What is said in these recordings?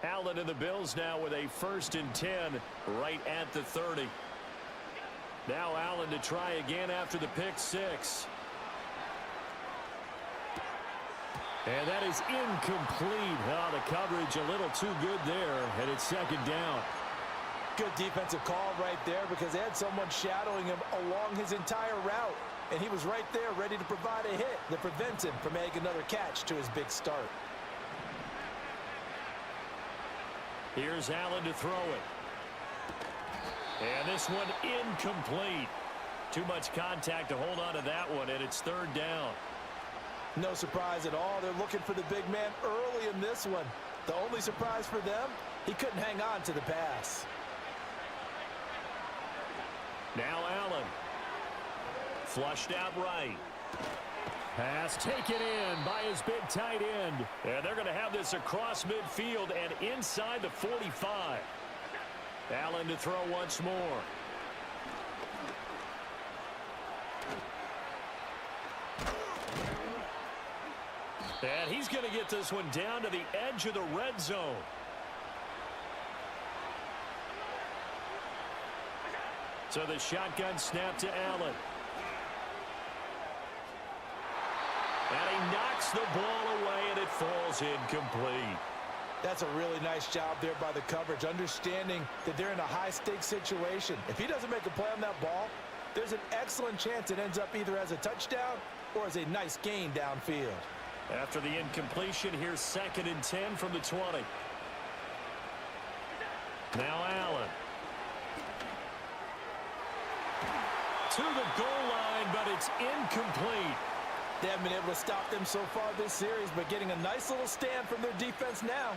Allen and the Bills now with a 1st and 10 right at the 30. Now Allen to try again after the pick six. And that is incomplete. Oh, the coverage a little too good there, and it's 2nd down. Good defensive call right there because they had someone shadowing him along his entire route. And he was right there ready to provide a hit that prevents him from making another catch to his big start. Here's Allen to throw it. And this one incomplete. Too much contact to hold on to that one, and it's 3rd down. No surprise at all. They're looking for the big man early in this one. The only surprise for them, he couldn't hang on to the pass. Now Allen. Flushed out right. Pass taken in by his big tight end. And they're going to have this across midfield and inside the 45. Allen to throw once more. And he's going to get this one down to the edge of the red zone. So the shotgun snap to Allen. And he knocks the ball away, and it falls incomplete. That's a really nice job there by the coverage, understanding that they're in a high-stakes situation. If he doesn't make a play on that ball, there's an excellent chance it ends up either as a touchdown or as a nice gain downfield. After the incompletion, here's 2nd and 10 from the 20. Now Allen. To the goal line, but it's incomplete. They haven't been able to stop them so far this series, but getting a nice little stand from their defense now.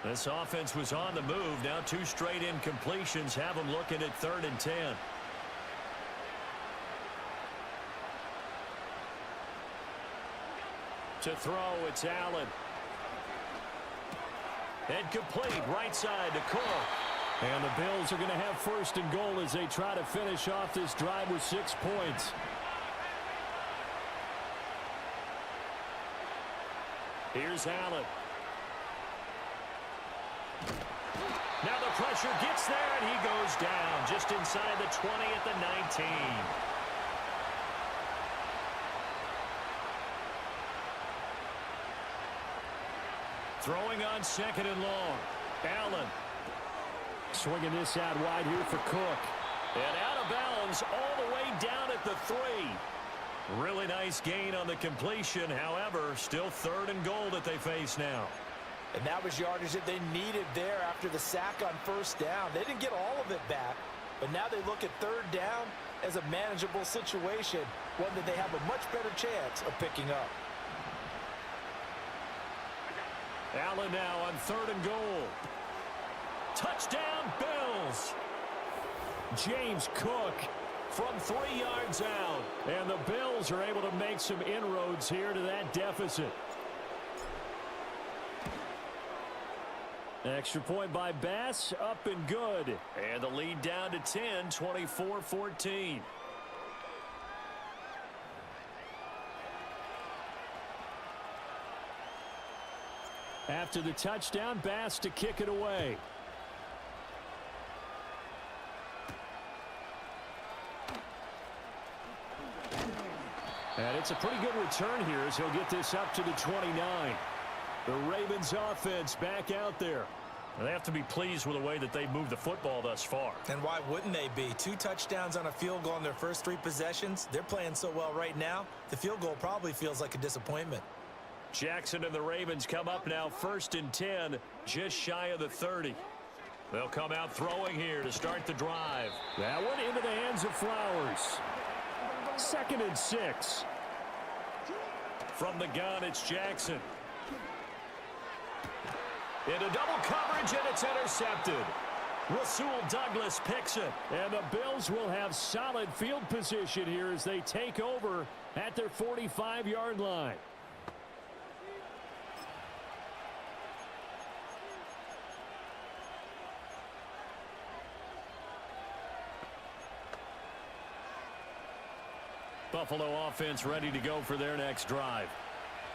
This offense was on the move. Now 2 straight incompletions have them looking at 3rd and 10. To throw, it's Allen. And complete, right side to Cook. And the Bills are going to have 1st and goal as they try to finish off this drive with 6 points. Here's Allen. Now the pressure gets there, and he goes down just inside the 20 at the 19. Throwing on 2nd and long. Allen. Swinging this out wide here for Cook. And out of bounds all the way down at the 3. Really nice gain on the completion. However, still 3rd and goal that they face now. And that was yardage that they needed there after the sack on 1st down. They didn't get all of it back, but now they look at 3rd down as a manageable situation, one that they have a much better chance of picking up. Allen now on 3rd and goal. Touchdown, Bills! James Cook from 3 yards out. And the Bills are able to make some inroads here to that deficit. Extra point by Bass, up and good. And the lead down to 10, 24-14. After the touchdown, Bass to kick it away. And it's a pretty good return here as he'll get this up to the 29. The Ravens offense back out there. They have to be pleased with the way that they've moved the football thus far. And why wouldn't they be? 2 touchdowns on a field goal in their first 3 possessions. They're playing so well right now, the field goal probably feels like a disappointment. Jackson and the Ravens come up now 1st and 10, just shy of the 30. They'll come out throwing here to start the drive. That one into the hands of Flowers. 2nd and 6. From the gun, it's Jackson. Into double coverage, and it's intercepted. Rasul Douglas picks it. And the Bills will have solid field position here as they take over at their 45-yard line. Buffalo offense ready to go for their next drive.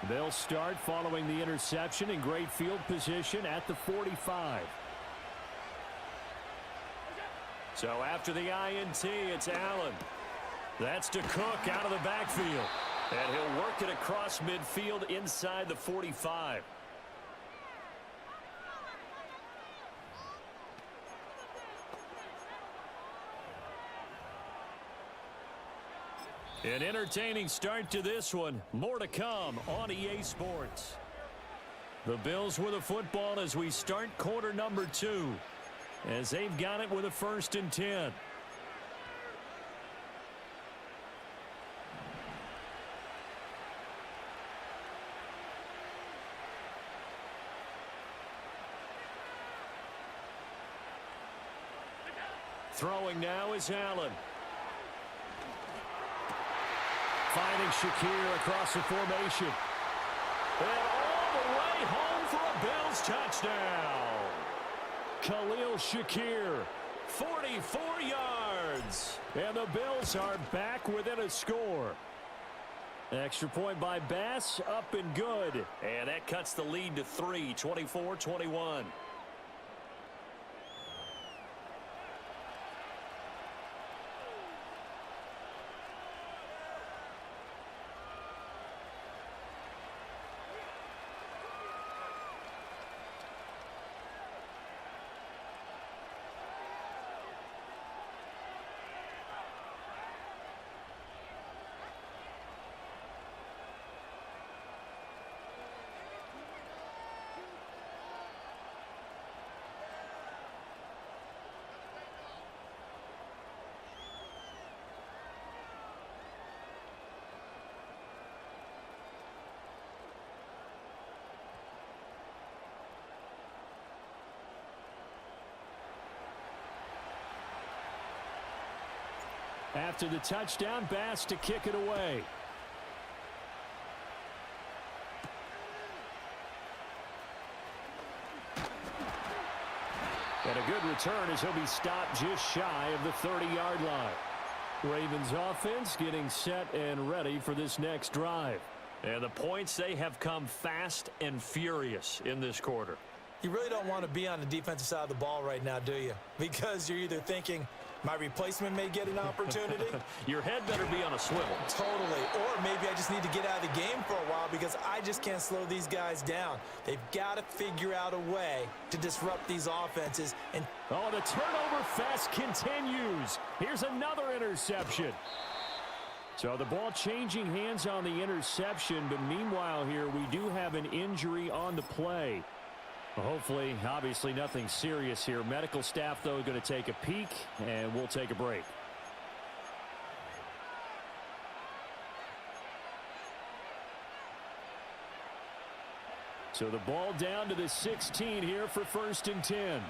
They'll start following the interception in great field position at the 45. So after the INT, it's Allen. That's to Cook out of the backfield. And he'll work it across midfield inside the 45. An entertaining start to this one. More to come on EA Sports. The Bills with a football as we start quarter number 2. As they've got it with a 1st and 10. Throwing now is Allen. Finding Shakir across the formation. And all the way home for a Bills touchdown. Khalil Shakir, 44 yards. And the Bills are back within a score. Extra point by Bass, up and good. And that cuts the lead to 3, 24-21. After the touchdown, Bass to kick it away. And a good return as he'll be stopped just shy of the 30-yard line. Ravens offense getting set and ready for this next drive. And the points, they have come fast and furious in this quarter. You really don't want to be on the defensive side of the ball right now, do you? Because you're either thinking, my replacement may get an opportunity. Your head better be on a swivel. Totally. Or maybe I just need to get out of the game for a while because I just can't slow these guys down. They've got to figure out a way to disrupt these offenses. And oh, the turnover fest continues. Here's another interception. So the ball changing hands on the interception, but meanwhile here we do have an injury on the play. Hopefully, obviously nothing serious here. Medical staff, though, going to take a peek, and we'll take a break. So the ball down to the 16 here for 1st and 10.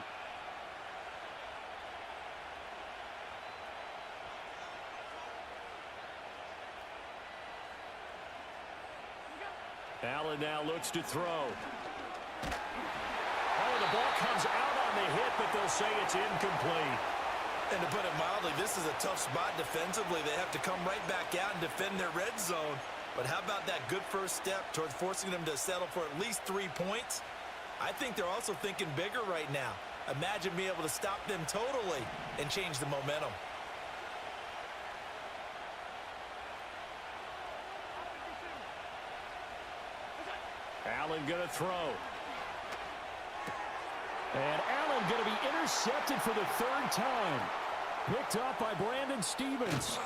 Allen now looks to throw. Oh, the ball comes out on the hit, but they'll say it's incomplete. And to put it mildly, this is a tough spot defensively. They have to come right back out and defend their red zone. But how about that good first step towards forcing them to settle for at least 3 points? I think they're also thinking bigger right now. Imagine being able to stop them totally and change the momentum. Allen going to throw. And Allen going to be intercepted for the 3rd time. Picked up by Brandon Stevens.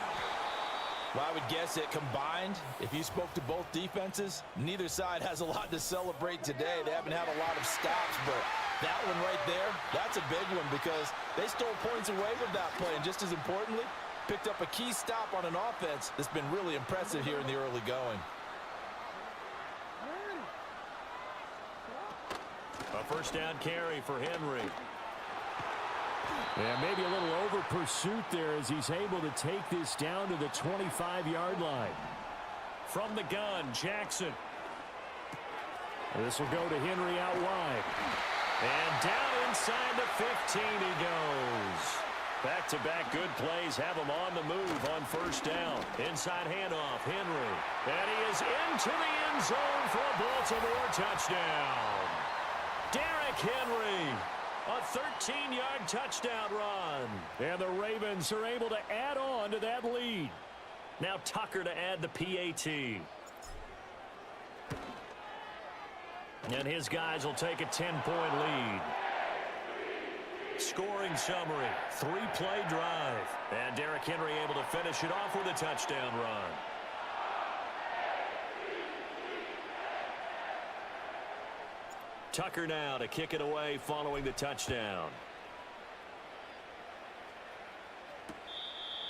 Well, I would guess that combined, if you spoke to both defenses, neither side has a lot to celebrate today. They haven't had a lot of stops, but that one right there, that's a big one because they stole points away with that play. And just as importantly, picked up a key stop on an offense that's been really impressive here in the early going. A 1st down carry for Henry. And maybe a little over pursuit there as he's able to take this down to the 25-yard line. From the gun, Jackson. This will go to Henry out wide. And down inside the 15 he goes. Back-to-back good plays have him on the move on first down. Inside handoff, Henry. And he is into the end zone for a Baltimore touchdown. Derrick Henry, a 13-yard touchdown run. And the Ravens are able to add on to that lead. Now Tucker to add the PAT. And his guys will take a 10-point lead. Scoring summary, 3-play drive. And Derrick Henry able to finish it off with a touchdown run. Tucker now to kick it away following the touchdown.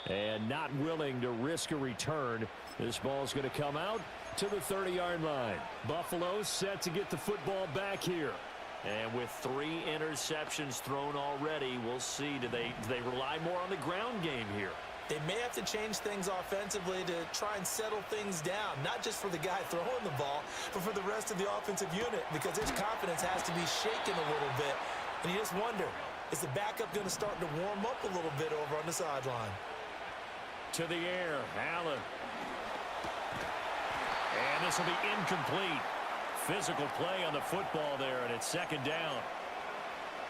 And not willing to risk a return. This ball's going to come out to the 30-yard line. Buffalo set to get the football back here. And with 3 interceptions thrown already, we'll see. Do they rely more on the ground game here? They may have to change things offensively to try and settle things down, not just for the guy throwing the ball, but for the rest of the offensive unit, because his confidence has to be shaken a little bit. And you just wonder, is the backup going to start to warm up a little bit over on the sideline? To the air, Allen. And this will be incomplete. Physical play on the football there, and it's second down.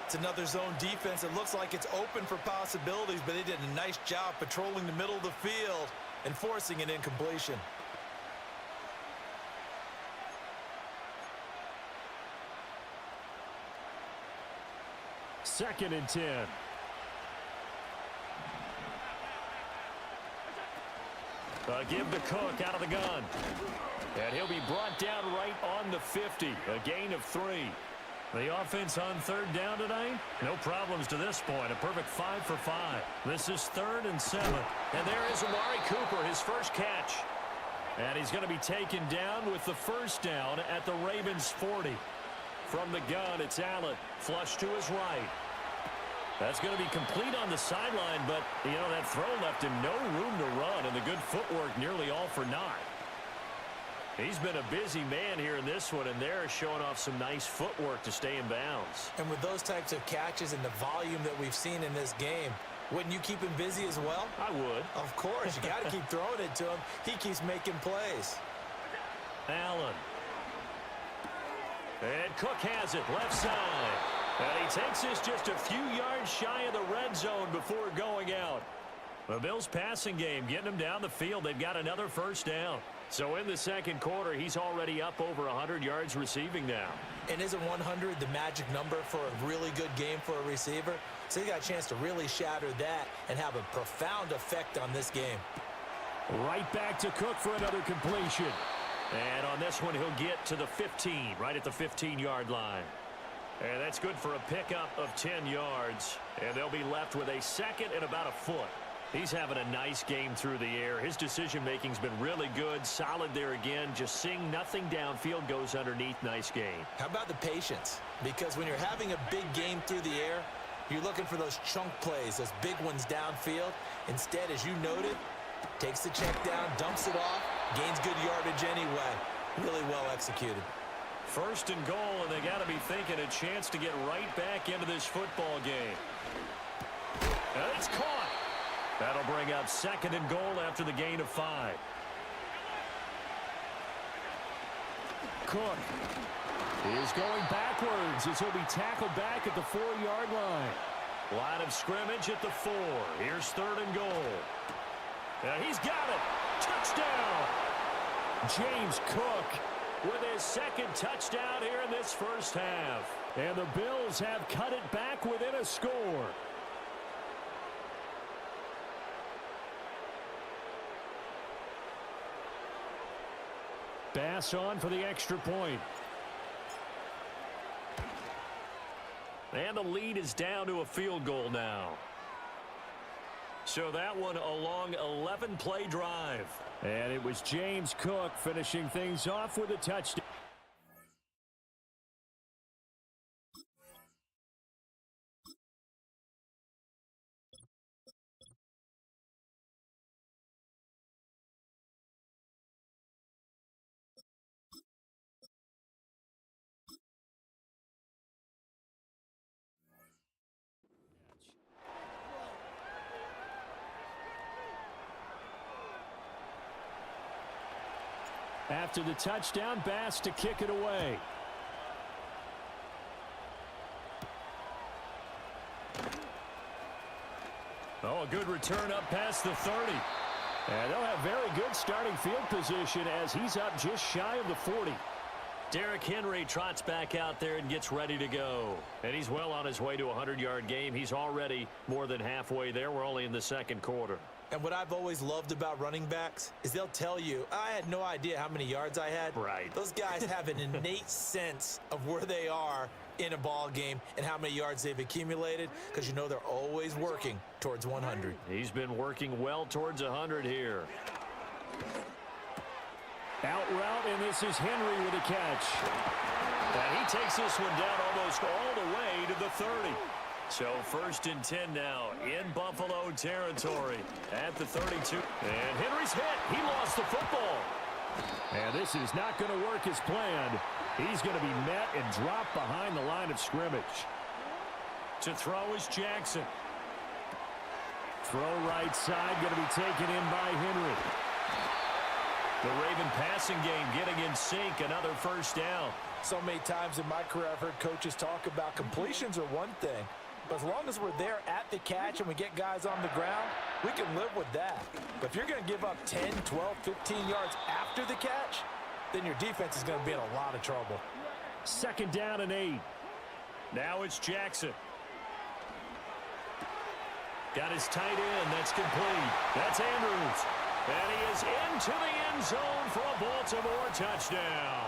It's another zone defense. It looks like it's open for possibilities, but they did a nice job patrolling the middle of the field and forcing an incompletion. Second and 10. Give to Cook out of the gun. And he'll be brought down right on the 50. A gain of 3. The offense on third down tonight, no problems to this point. A perfect 5 for 5. This is 3rd and 7. And there is Amari Cooper, his first catch. And he's going to be taken down with the first down at the Ravens 40. From the gun, it's Allen. Flush to his right. That's going to be complete on the sideline, but, you know, that throw left him no room to run, and the good footwork nearly all for naught. He's been a busy man here in this one, and they're showing off some nice footwork to stay in bounds. And with those types of catches and the volume that we've seen in this game, wouldn't you keep him busy as well? I would. Of course. You got to keep throwing it to him. He keeps making plays. Allen. And Cook has it, left side. And he takes this just a few yards shy of the red zone before going out. The Bills' passing game getting them down the field. They've got another first down. So in the second quarter, he's already up over 100 yards receiving now. And isn't 100 the magic number for a really good game for a receiver? So he got a chance to really shatter that and have a profound effect on this game. Right back to Cook for another completion. And on this one, he'll get to the 15, right at the 15-yard line. And that's good for a pickup of 10 yards. And they'll be left with a second and about a foot. He's having a nice game through the air. His decision-making's been really good. Solid there again. Just seeing nothing downfield goes underneath. Nice game. How about the patience? Because when you're having a big game through the air, you're looking for those chunk plays, those big ones downfield. Instead, as you noted, takes the check down, dumps it off, gains good yardage anyway. Really well executed. First and goal, and they got to be thinking a chance to get right back into this football game. And it's caught. That'll bring up second and goal after the gain of 5. Cook is going backwards as he'll be tackled back at the 4-yard line. Line of scrimmage at the 4. Here's third and goal. And he's got it. Touchdown. James Cook with his second touchdown here in this first half. And the Bills have cut it back within a score. Bass on for the extra point. And the lead is down to a field goal now. So that one a long 11-play drive. And it was James Cook finishing things off with a touchdown. After the touchdown, Bass to kick it away. Oh, a good return up past the 30. And they'll have very good starting field position as he's up just shy of the 40. Derrick Henry trots back out there and gets ready to go. And he's well on his way to a 100-yard game. He's already more than halfway there. We're only in the second quarter. And what I've always loved about running backs is they'll tell you, I had no idea how many yards I had. Right. Those guys have an innate sense of where they are in a ball game and how many yards they've accumulated, because you know they're always working towards 100. He's been working well towards 100 here. Out route, and this is Henry with a catch. And he takes this one down almost all the way to the 30. So 1st and 10 now in Buffalo territory at the 32. And Henry's hit. He lost the football. And this is not going to work as planned. He's going to be met and dropped behind the line of scrimmage. To throw is Jackson. Throw right side, going to be taken in by Henry. The Raven passing game getting in sync, another 1st down. So many times in my career I've heard coaches talk about completions are one thing, but as long as we're there at the catch and we get guys on the ground, we can live with that. But if you're going to give up 10, 12, 15 yards after the catch, then your defense is going to be in a lot of trouble. 2nd down and 8. Now it's Jackson. Got his tight end. That's complete. That's Andrews. And he is into the end zone for a Baltimore touchdown.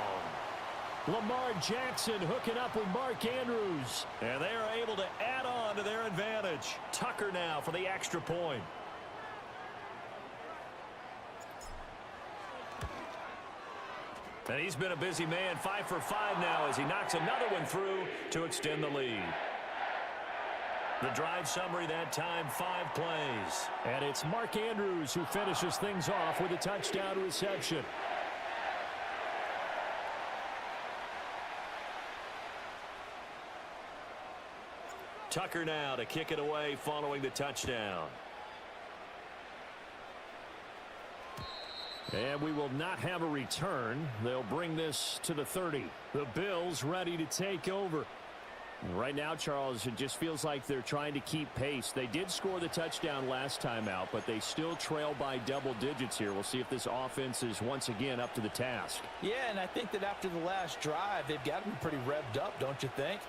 Lamar Jackson hooking up with Mark Andrews. And they are able to add on to their advantage. Tucker now for the extra point. And he's been a busy man, 5 for 5 now as he knocks another one through to extend the lead. The drive summary that time, 5 plays. And it's Mark Andrews who finishes things off with a touchdown reception. Tucker now to kick it away following the touchdown. And we will not have a return. They'll bring this to the 30. The Bills ready to take over. Right now, Charles, it just feels like they're trying to keep pace. They did score the touchdown last time out, but they still trail by double digits here. We'll see if this offense is once again up to the task. Yeah, and I think that after the last drive, they've got to be pretty revved up, don't you think?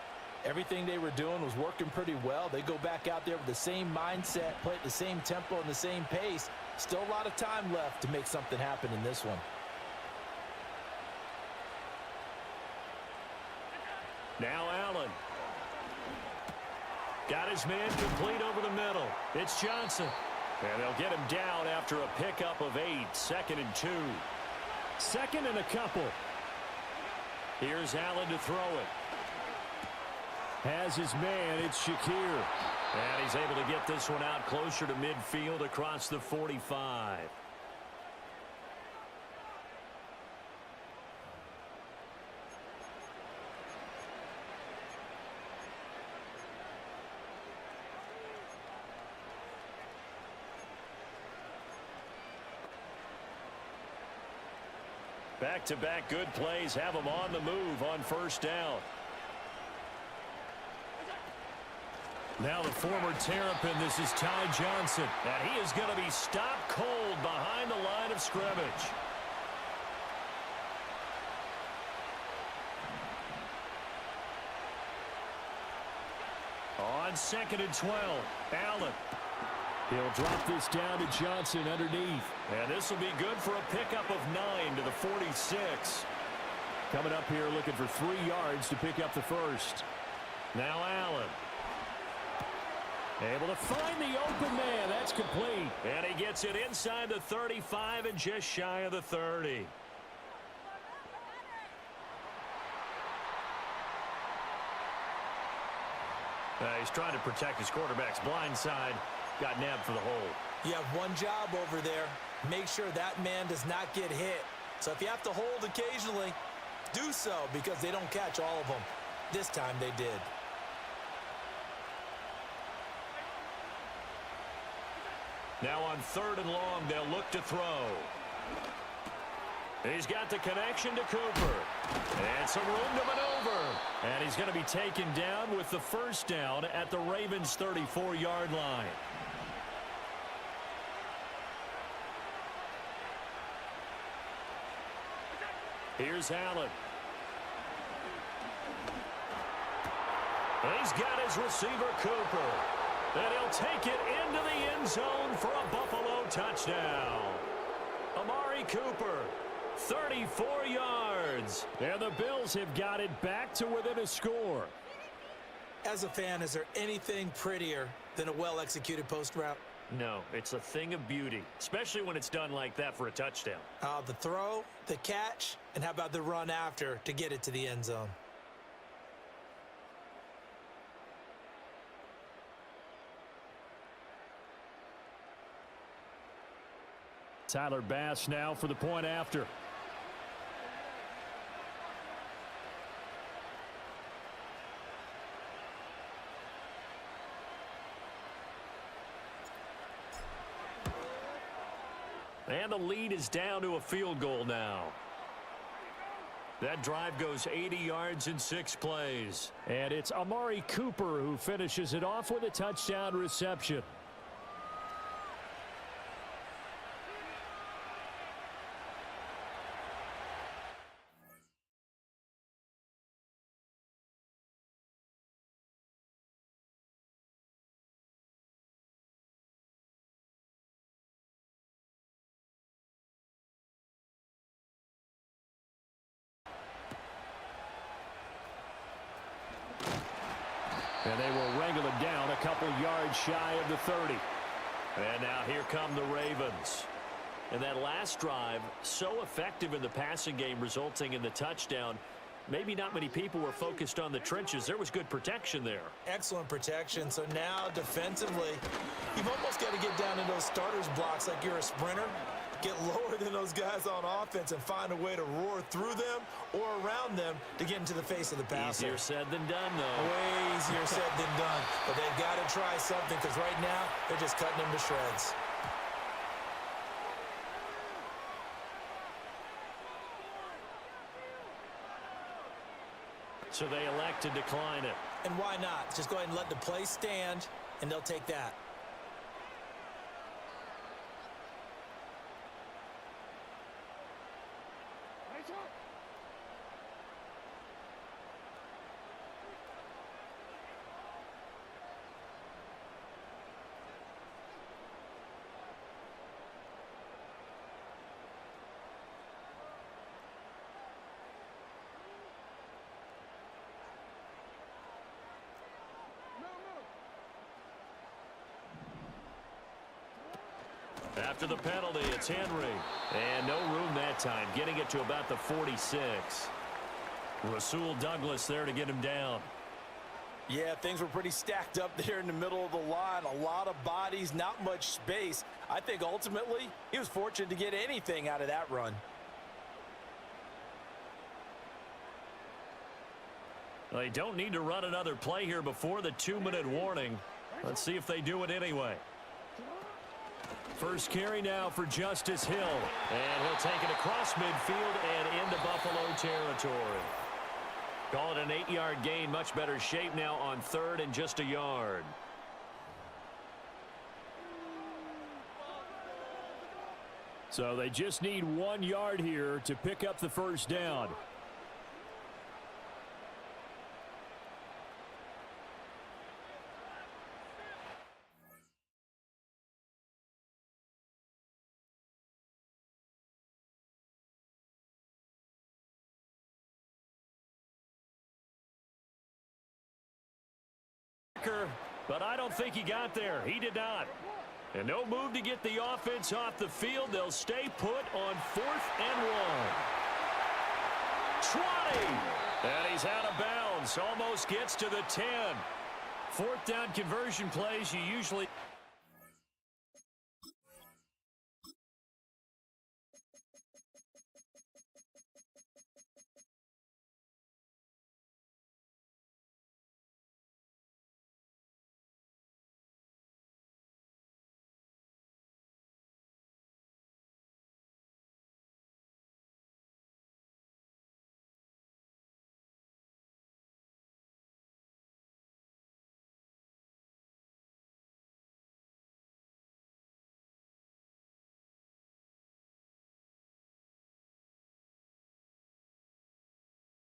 Everything they were doing was working pretty well. They go back out there with the same mindset, play at the same tempo and the same pace. Still a lot of time left to make something happen in this one. Now Allen. Got his man complete over the middle. It's Johnson. And they'll get him down after a pickup of 8. 2nd and 2. 2nd and a couple. Here's Allen to throw it. Has his man. It's Shakir. And he's able to get this one out closer to midfield across the 45. Back-to-back good plays have him on the move on 1st down. Now the former Terrapin, this is Ty Johnson. And he is going to be stopped cold behind the line of scrimmage. On 2nd and 12, Allen. He'll drop this down to Johnson underneath. And this will be good for a pickup of 9 to the 46. Coming up here looking for 3 yards to pick up the 1st. Now Allen. Able to find the open man. That's complete. And he gets it inside the 35 and just shy of the 30. He's trying to protect his quarterback's blind side. Got nabbed for the hole. You have one job over there. Make sure that man does not get hit. So if you have to hold occasionally, do so, because they don't catch all of them. This time they did. Now on 3rd and long, they'll look to throw. He's got the connection to Cooper. And some room to maneuver. And he's going to be taken down with the first down at the Ravens' 34-yard line. Here's Allen. He's got his receiver, Cooper. And he'll take it into the end zone for a Buffalo touchdown. Amari Cooper, 34 yards. And the Bills have got it back to within a score. As a fan, is there anything prettier than a well-executed post route? No, it's a thing of beauty, especially when it's done like that for a touchdown. The throw, the catch, and how about the run after to get it to the end zone? Tyler Bass now for the point after. And the lead is down to a field goal now. That drive goes 80 yards in 6 plays. And it's Amari Cooper who finishes it off with a touchdown reception. And they will wrangle it down a couple yards shy of the 30. And now here come the Ravens. And that last drive, so effective in the passing game, resulting in the touchdown. Maybe not many people were focused on the trenches. There was good protection there. Excellent protection. So now defensively, you've almost got to get down in those starters blocks like you're a sprinter. Get lower than those guys on offense and find a way to roar through them or around them to get into the face of the passer. Easier said than done, though. Way easier said than done. But they've got to try something because right now they're just cutting them to shreds. So they elect to decline it. And why not? Just go ahead and let the play stand, and they'll take that. After the penalty, it's Henry. And no room that time, getting it to about the 46. Rasul Douglas there to get him down. Yeah, things were pretty stacked up there in the middle of the line. A lot of bodies, not much space. I think ultimately he was fortunate to get anything out of that run. They don't need to run another play here before the 2-minute warning. Let's see if they do it anyway. First carry now for Justice Hill. And he'll take it across midfield and into Buffalo territory. Call it an 8-yard gain. Much better shape now on 3rd and just a yard. So they just need 1 yard here to pick up the first down. But I don't think he got there. He did not. And no move to get the offense off the field. They'll stay put on 4th and 1. 20. And he's out of bounds. Almost gets to the 10. 4th down conversion plays you usually...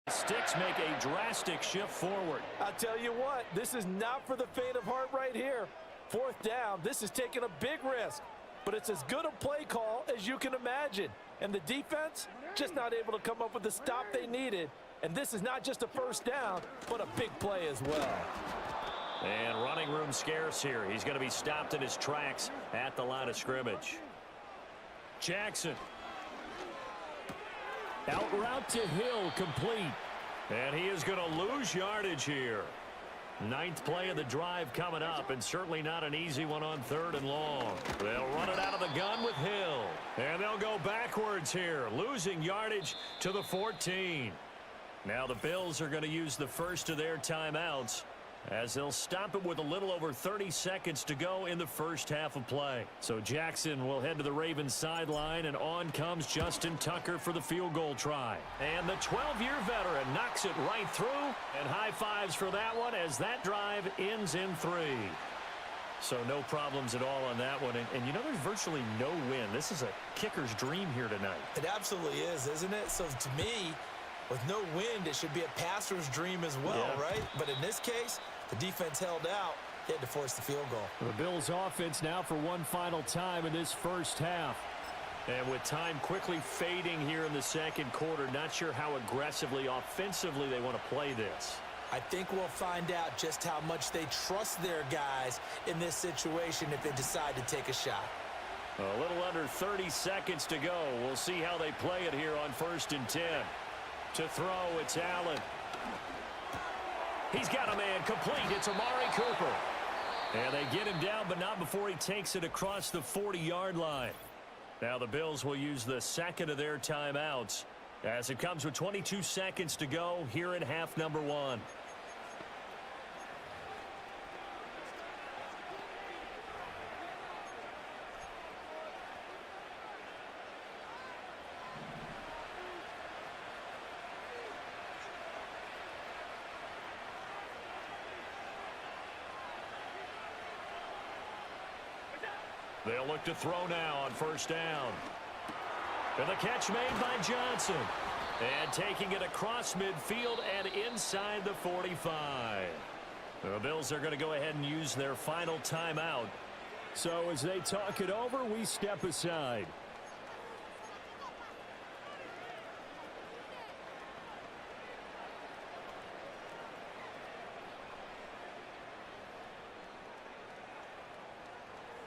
Sticks make a drastic shift forward. I'll tell you what, this is not for the faint of heart right here. Fourth down, this is taking a big risk, but it's as good a play call as you can imagine. And the defense, just not able to come up with the stop they needed. And this is not just a first down, but a big play as well. And running room scarce here. He's going to be stopped in his tracks at the line of scrimmage. Jackson. Out route to Hill, complete. And he is going to lose yardage here. Ninth play of the drive coming up, and certainly not an easy one on 3rd and long. They'll run it out of the gun with Hill. And they'll go backwards here, losing yardage to the 14. Now the Bills are going to use the first of their timeouts, as they'll stop it with a little over 30 seconds to go in the first half of play. So Jackson will head to the Ravens sideline, and on comes Justin Tucker for the field goal try. And the 12-year veteran knocks it right through, and high fives for that one as that drive ends in 3. So no problems at all on that one. And you know, there's virtually no win. This is a kicker's dream here tonight. It absolutely is, isn't it? So to me, with no wind, it should be a passer's dream as well, right? But in this case, the defense held out. They had to force the field goal. The Bills offense now for one final time in this first half. And with time quickly fading here in the second quarter, not sure how aggressively, offensively they want to play this. I think we'll find out just how much they trust their guys in this situation if they decide to take a shot. A little under 30 seconds to go. We'll see how they play it here on 1st and 10. To throw, it's Allen. He's got a man complete. It's Amari Cooper. And they get him down, but not before he takes it across the 40-yard line. Now the Bills will use the second of their timeouts, as it comes with 22 seconds to go here in half number 1. They'll look to throw now on 1st down. And the catch made by Johnson. And taking it across midfield and inside the 45. The Bills are going to go ahead and use their final timeout. So as they talk it over, we step aside.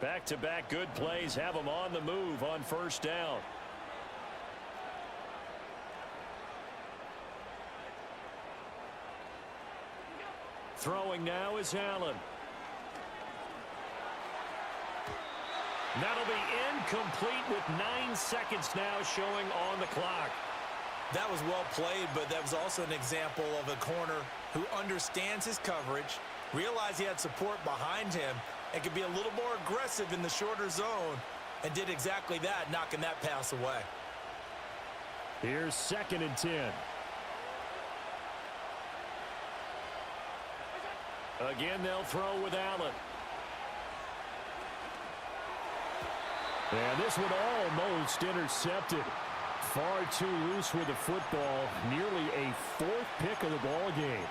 Back-to-back good plays have them on the move on 1st down. Throwing now is Allen. That'll be incomplete with 9 seconds now showing on the clock. That was well played, but that was also an example of a corner who understands his coverage, realized he had support behind him, and could be a little more aggressive in the shorter zone, and did exactly that, knocking that pass away. Here's 2nd and 10. Again, they'll throw with Allen. And this one almost intercepted. Far too loose with the football. Nearly a 4th pick of the ball game.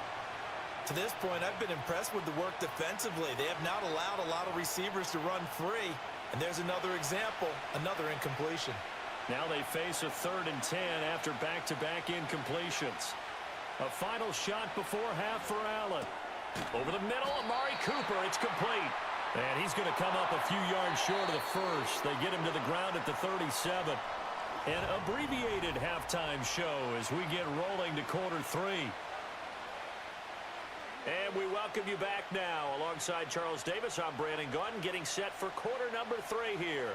To this point, I've been impressed with the work defensively. They have not allowed a lot of receivers to run free. And there's another example, another incompletion. Now they face a 3rd and 10 after back-to-back incompletions. A final shot before half for Allen. Over the middle, Amari Cooper, it's complete. And he's going to come up a few yards short of the first. They get him to the ground at the 37. An abbreviated halftime show as we get rolling to quarter 3. And we welcome you back now. Alongside Charles Davis, I'm Brandon Gunn, getting set for quarter number 3 here.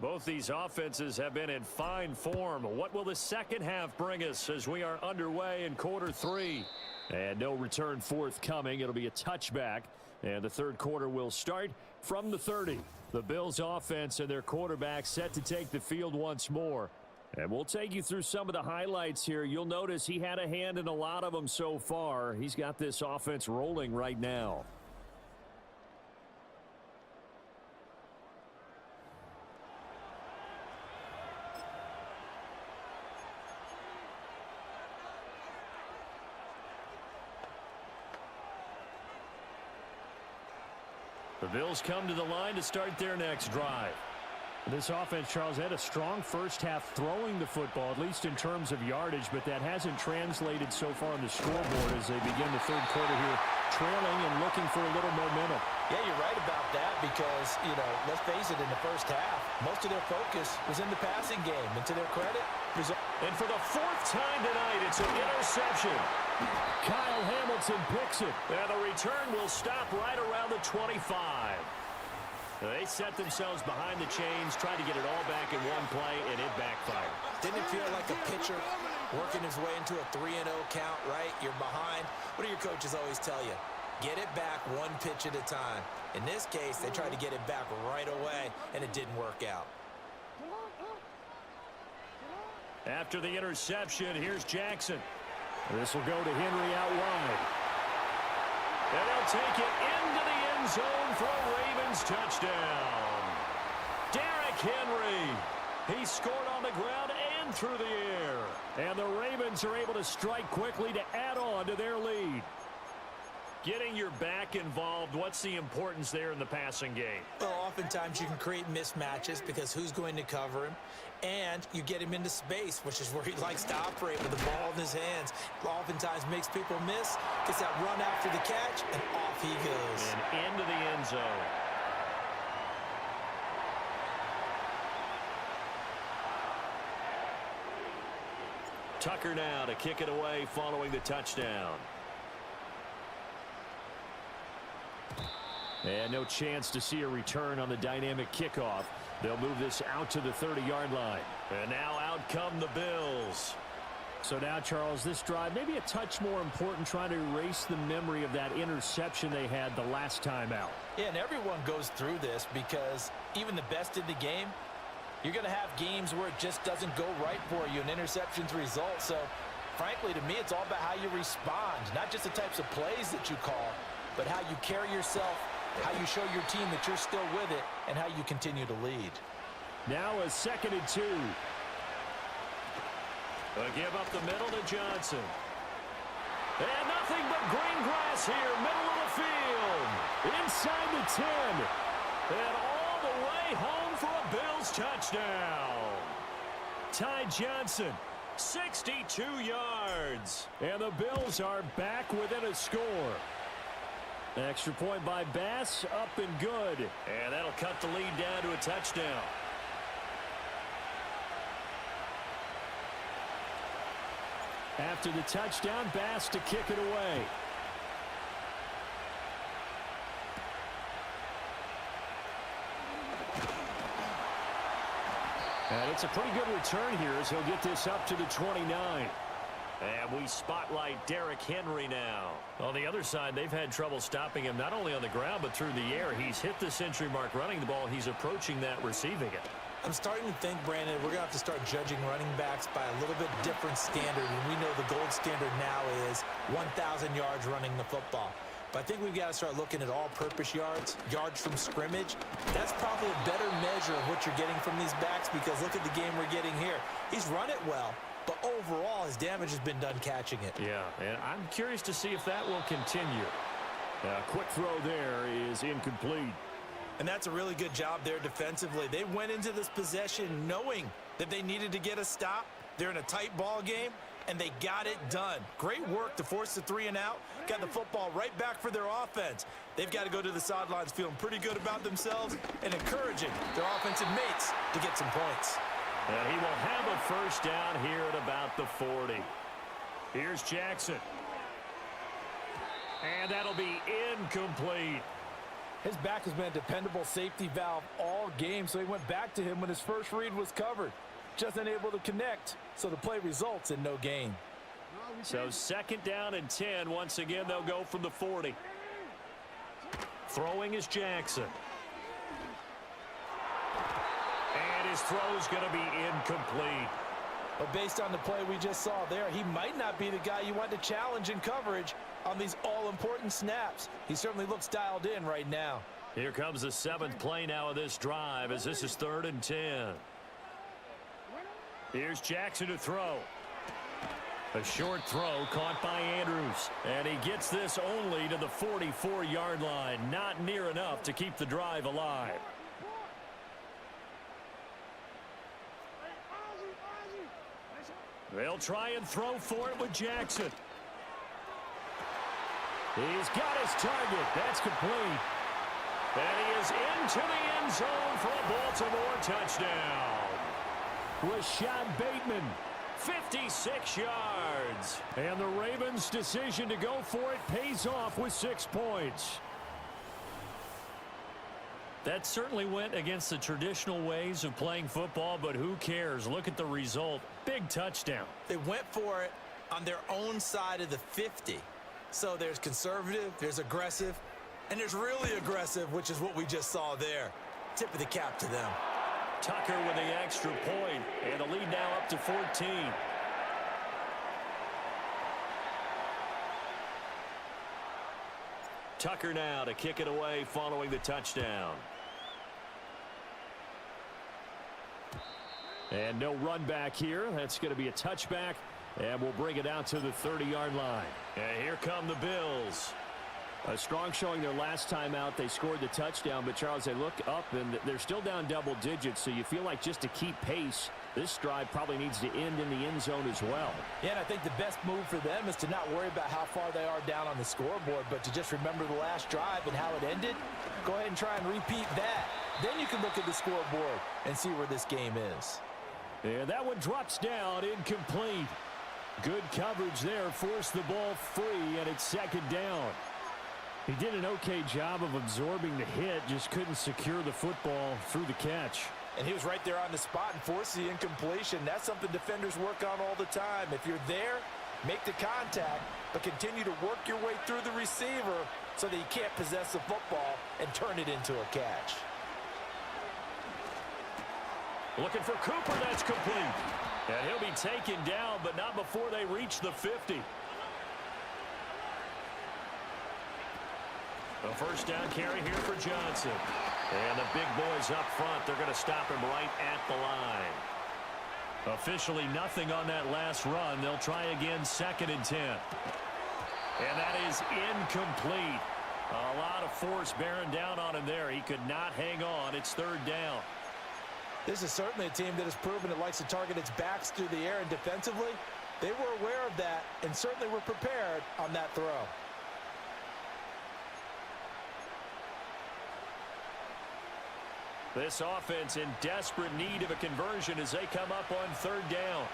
Both these offenses have been in fine form. What will the second half bring us as we are underway in quarter 3? And no return forthcoming. It'll be a touchback. And the third quarter will start from the 30. The Bills offense and their quarterback set to take the field once more. And we'll take you through some of the highlights here. You'll notice he had a hand in a lot of them so far. He's got this offense rolling right now. The Bills come to the line to start their next drive. This offense, Charles, had a strong first half throwing the football, at least in terms of yardage, but that hasn't translated so far on the scoreboard as they begin the third quarter here, trailing and looking for a little momentum. Yeah, you're right about that because, let's face it, in the first half, most of their focus was in the passing game. And to their credit, and for the 4th time tonight, it's an interception. Kyle Hamilton picks it. And the return will stop right around the 25. They set themselves behind the chains, tried to get it all back in one play, and it backfired. Didn't it feel like a pitcher working his way into a 3-0 count, right? You're behind. What do your coaches always tell you? Get it back one pitch at a time. In this case, they tried to get it back right away, and it didn't work out. After the interception, here's Jackson. This will go to Henry out wide. And they'll take it into the end zone for a Ravens touchdown. Derrick Henry. He scored on the ground and through the air. And the Ravens are able to strike quickly to add on to their lead. Getting your back involved, what's the importance there in the passing game? Well, oftentimes you can create mismatches because who's going to cover him? And you get him into space, which is where he likes to operate with the ball in his hands. Oftentimes makes people miss, gets that run after the catch, and off he goes. And into the end zone. Tucker now to kick it away following the touchdown. And no chance to see a return on the dynamic kickoff. They'll move this out to the 30-yard line. And now out come the Bills. So now, Charles, this drive maybe a touch more important, trying to erase the memory of that interception they had the last time out. Yeah, and everyone goes through this because even the best in the game, you're going to have games where it just doesn't go right for you, and interceptions result. So, frankly, to me, it's all about how you respond, not just the types of plays that you call, but how you carry yourself, how you show your team that you're still with it, and how you continue to lead. Now a 2nd and 2. A give up the middle to Johnson. And nothing but green grass here, middle of the field. Inside the 10. And all the way home for a Bills touchdown. Ty Johnson, 62 yards. And the Bills are back within a score. Extra point by Bass, up and good. And that'll cut the lead down to a touchdown. After the touchdown, Bass to kick it away. And it's a pretty good return here as he'll get this up to the 29. And we spotlight Derrick Henry now. On the other side, they've had trouble stopping him not only on the ground but through the air. He's hit the century mark running the ball. He's approaching that receiving it. I'm starting to think, Brandon, we're going to have to start judging running backs by a little bit different standard. And we know the gold standard now is 1,000 yards running the football. But I think we've got to start looking at all-purpose yards, yards from scrimmage. That's probably a better measure of what you're getting from these backs because look at the game we're getting here. He's run it well, but overall his damage has been done catching it. Yeah, and I'm curious to see if that will continue. A quick throw there is incomplete. And that's a really good job there defensively. They went into this possession knowing that they needed to get a stop. They're in a tight ball game, and they got it done. Great work to force the 3 and out. Got the football right back for their offense. They've got to go to the sidelines feeling pretty good about themselves and encouraging their offensive mates to get some points. And he will have a first down here at about the 40. Here's Jackson. And that'll be incomplete. His back has been a dependable safety valve all game, so he went back to him when his first read was covered. Just unable to connect, so the play results in no gain. So 2nd down and 10. Once again, they'll go from the 40. Throwing is Jackson. And his throw's going to be incomplete. But based on the play we just saw there, he might not be the guy you want to challenge in coverage on these all-important snaps. He certainly looks dialed in right now. Here comes the 7th play now of this drive as this is 3rd and 10. Here's Jackson to throw. A short throw caught by Andrews. And he gets this only to the 44-yard line. Not near enough to keep the drive alive. They'll try and throw for it with Jackson. He's got his target. That's complete. And he is into the end zone for a Baltimore touchdown. Rashad Bateman, 56 yards. And the Ravens' decision to go for it pays off with 6 points. That certainly went against the traditional ways of playing football, but who cares? Look at the result. Big touchdown. They went for it on their own side of the 50. So there's conservative, there's aggressive, and there's really aggressive, which is what we just saw there. Tip of the cap to them. Tucker with the extra point, and the lead now up to 14. Tucker now to kick it away following the touchdown. And no run back here. That's going to be a touchback, and we'll bring it out to the 30-yard line. And here come the Bills. A strong showing their last time out. They scored the touchdown, but, Charles, they look up, and they're still down double digits, so you feel like just to keep pace, this drive probably needs to end in the end zone as well. Yeah, and I think the best move for them is to not worry about how far they are down on the scoreboard, but to just remember the last drive and how it ended. Go ahead and try and repeat that. Then you can look at the scoreboard and see where this game is. And that one drops down, incomplete. Good coverage there, forced the ball free, and it's 2nd down. He did an okay job of absorbing the hit, just couldn't secure the football through the catch. And he was right there on the spot and forced the incompletion. That's something defenders work on all the time. If you're there, make the contact, but continue to work your way through the receiver so that you can't possess the football and turn it into a catch. Looking for Cooper, that's complete. And he'll be taken down, but not before they reach the 50. A first down carry here for Johnson. And the big boys up front, they're going to stop him right at the line. Officially nothing on that last run. They'll try again, 2nd and 10. And that is incomplete. A lot of force bearing down on him there. He could not hang on. It's 3rd down. This is certainly a team that has proven it likes to target its backs through the air, and defensively, they were aware of that and certainly were prepared on that throw. This offense in desperate need of a conversion as they come up on 3rd down.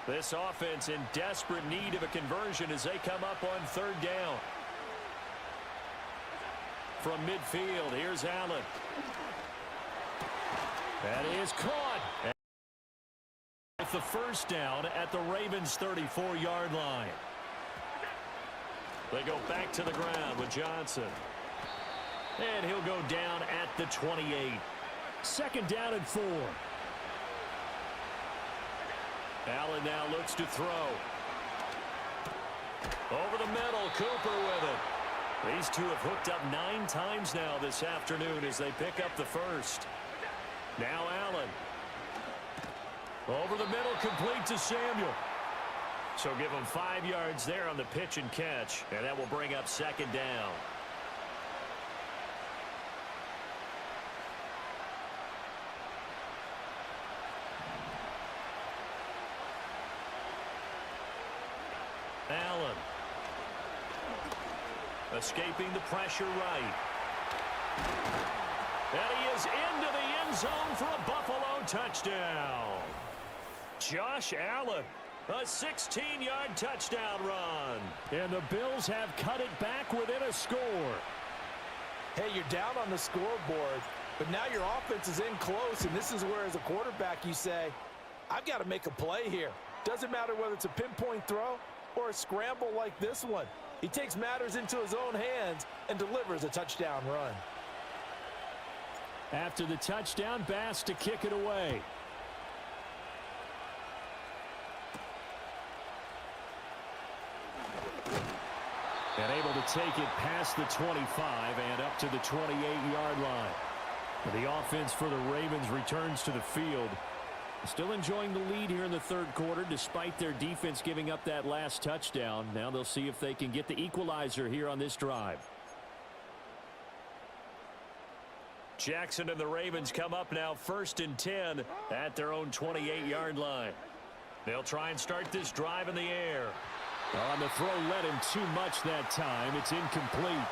This offense in desperate need of a conversion as they come up on 3rd down. From midfield, here's Allen. That is caught. With the first down at the Ravens' 34-yard line. They go back to the ground with Johnson. And he'll go down at the 28. 2nd down and 4. Allen now looks to throw. Over the middle, Cooper with it. These two have hooked up 9 times now this afternoon as they pick up the first. Now Allen. Over the middle, complete to Samuel. So give him 5 yards there on the pitch and catch, and that will bring up 2nd down. Allen. Escaping the pressure right. And he is into the end zone for a Buffalo touchdown. Josh Allen A 16-yard touchdown run. And the Bills have cut it back within a score. Hey, you're down on the scoreboard, but now your offense is in close, and this is where, as a quarterback, you say, I've got to make a play here. Doesn't matter whether it's a pinpoint throw or a scramble like this one. He takes matters into his own hands and delivers a touchdown run. After the touchdown, Bass to kick it away. And able to take it past the 25 and up to the 28-yard line. The offense for the Ravens returns to the field. Still enjoying the lead here in the third quarter despite their defense giving up that last touchdown. Now they'll see if they can get the equalizer here on this drive. Jackson and the Ravens come up now 1st and 10 at their own 28-yard line. They'll try and start this drive in the air. On the throw led him too much that time. It's incomplete.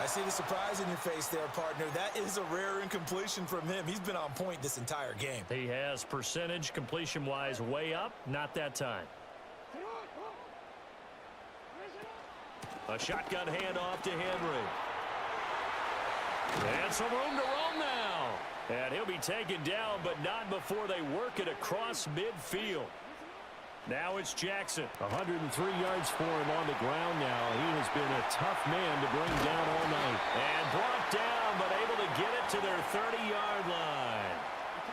I see the surprise in your face there, partner. That is a rare incompletion from him. He's been on point this entire game. He has percentage completion-wise way up. Not that time. A shotgun handoff to Henry. And some room to roam now. And he'll be taken down, but not before they work it across midfield. Now it's Jackson. 103 yards for him on the ground now. He has been a tough man to bring down all night. And brought down, but able to get it to their 30-yard line.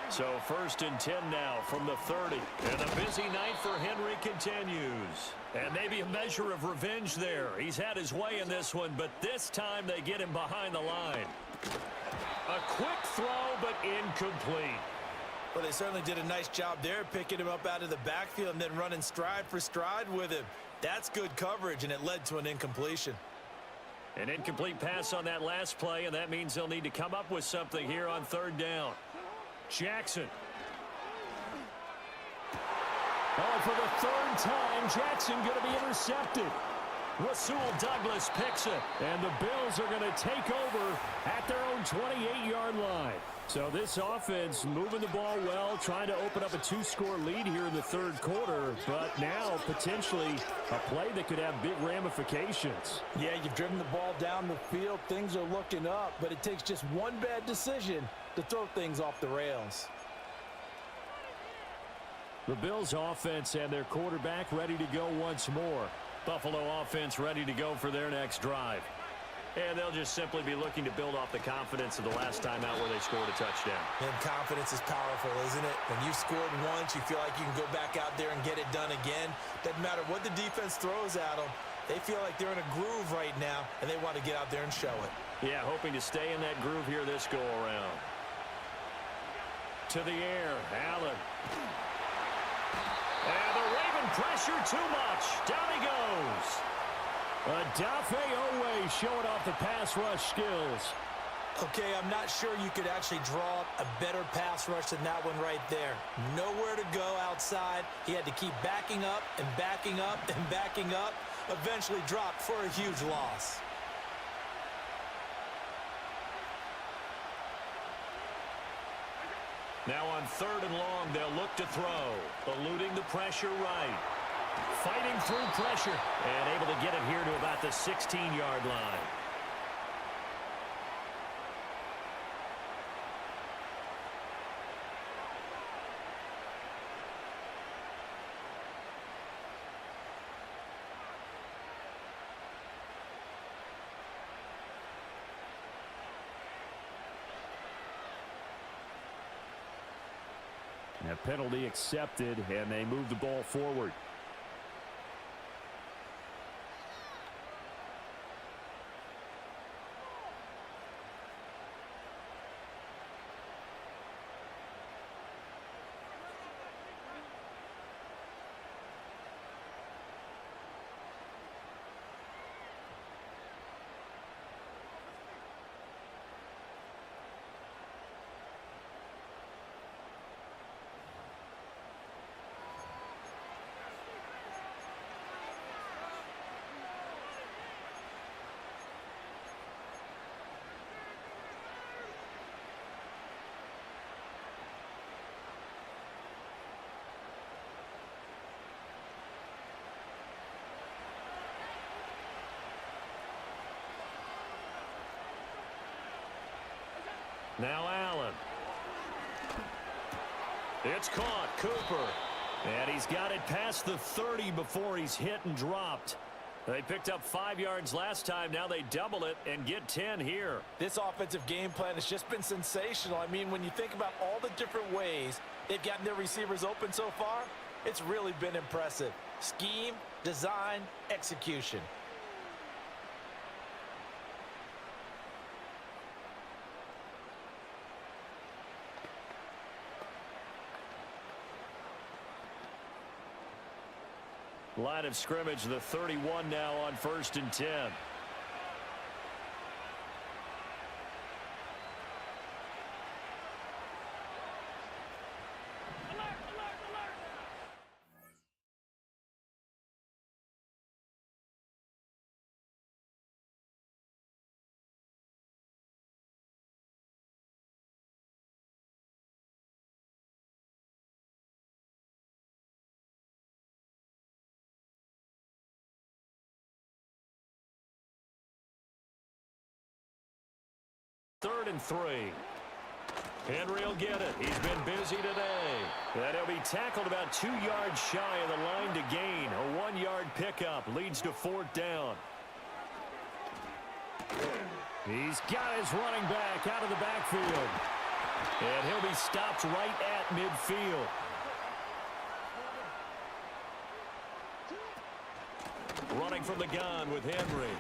So 1st and 10 now from the 30. And a busy night for Henry continues. And maybe a measure of revenge there. He's had his way in this one, but this time they get him behind the line. A quick throw, but incomplete. Well, they certainly did a nice job there, picking him up out of the backfield and then running stride for stride with him. That's good coverage, and it led to an incompletion. An incomplete pass on that last play, and that means they'll need to come up with something here on 3rd down. Jackson. Oh, for the 3rd time, Jackson going to be intercepted. Rasul Douglas picks it, and the Bills are going to take over at their own 28-yard line. So this offense moving the ball well, trying to open up a 2-score lead here in the 3rd quarter, but now potentially a play that could have big ramifications. Yeah, you've driven the ball down the field. Things are looking up, but it takes just one bad decision to throw things off the rails. The Bills offense and their quarterback ready to go once more. Buffalo offense ready to go for their next drive. And they'll just simply be looking to build off the confidence of the last time out where they scored a touchdown. And confidence is powerful, isn't it? When you've scored once, you feel like you can go back out there and get it done again. Doesn't matter what the defense throws at them. They feel like they're in a groove right now, and they want to get out there and show it. Yeah, hoping to stay in that groove here this go-around. To the air, Allen. And the Raven pressure too much. Down he goes. Adafe Owe showing off the pass rush skills. Okay, I'm not sure you could actually draw up a better pass rush than that one right there. Nowhere to go outside. He had to keep backing up and backing up and backing up. Eventually dropped for a huge loss. Now on 3rd and long, they'll look to throw. Eluding the pressure right. Fighting through pressure. And able to get it here to about the 16-yard line. A penalty accepted, and they move the ball forward. Now Allen. It's caught. Cooper. And he's got it past the 30 before he's hit and dropped. They picked up 5 yards last time. Now they double it and get 10 here. This offensive game plan has just been sensational. I mean, when you think about all the different ways they've gotten their receivers open so far, it's really been impressive. Scheme, design, execution. Line of scrimmage, the 31 now on 1st and 10. Third and 3. Henry will get it. He's been busy today. And he'll be tackled about 2 yards shy of the line to gain. A 1-yard pickup leads to 4th down. He's got his running back out of the backfield. And he'll be stopped right at midfield. Running from the gun with Henry.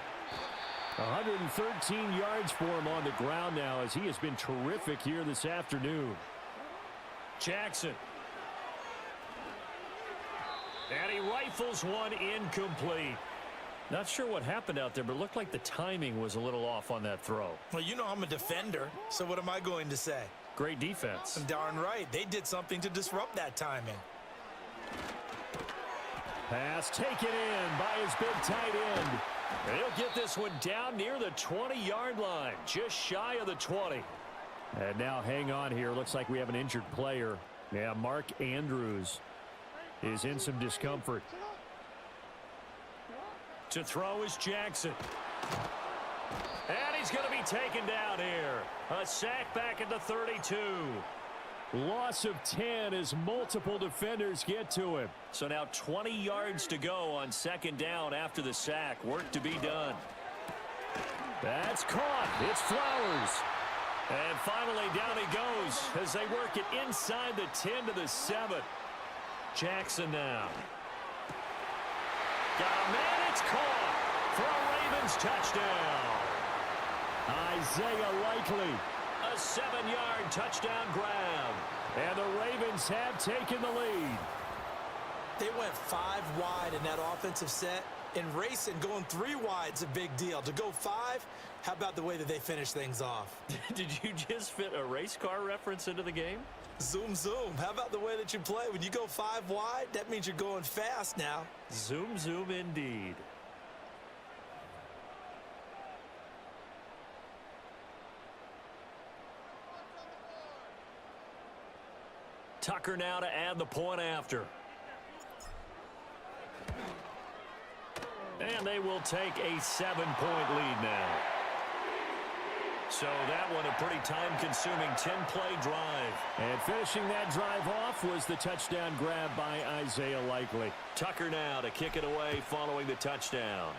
113 yards for him on the ground now as he has been terrific here this afternoon. Jackson. And he rifles one incomplete. Not sure what happened out there, but it looked like the timing was a little off on that throw. Well, you know I'm a defender, so what am I going to say? Great defense. Darn right. They did something to disrupt that timing. Pass taken in by his big tight end. And he'll get this one down near the 20-yard line, just shy of the 20. And now hang on here. Looks like we have an injured player. Yeah, Mark Andrews is in some discomfort. To throw is Jackson. And he's going to be taken down here. A sack back at the 32. Loss of 10 as multiple defenders get to him. So now 20 yards to go on 2nd down after the sack. Work to be done. That's caught. It's Flowers. And finally down he goes as they work it inside the 10 to the 7. Jackson now. Got a man. It's caught for a Ravens touchdown. Isaiah Likely. A 7-yard touchdown grab. And the Ravens have taken the lead. They went 5 wide in that offensive set. In racing, going 3 wide's a big deal. To go 5, how about the way that they finish things off? Did you just fit a race car reference into the game? Zoom, zoom. How about the way that you play? When you go 5 wide, that means you're going fast now. Zoom, zoom indeed. Tucker now to add the point after. And they will take a 7-point lead now. So that one a pretty time-consuming 10-play drive. And finishing that drive off was the touchdown grab by Isaiah Likely. Tucker now to kick it away following the touchdown.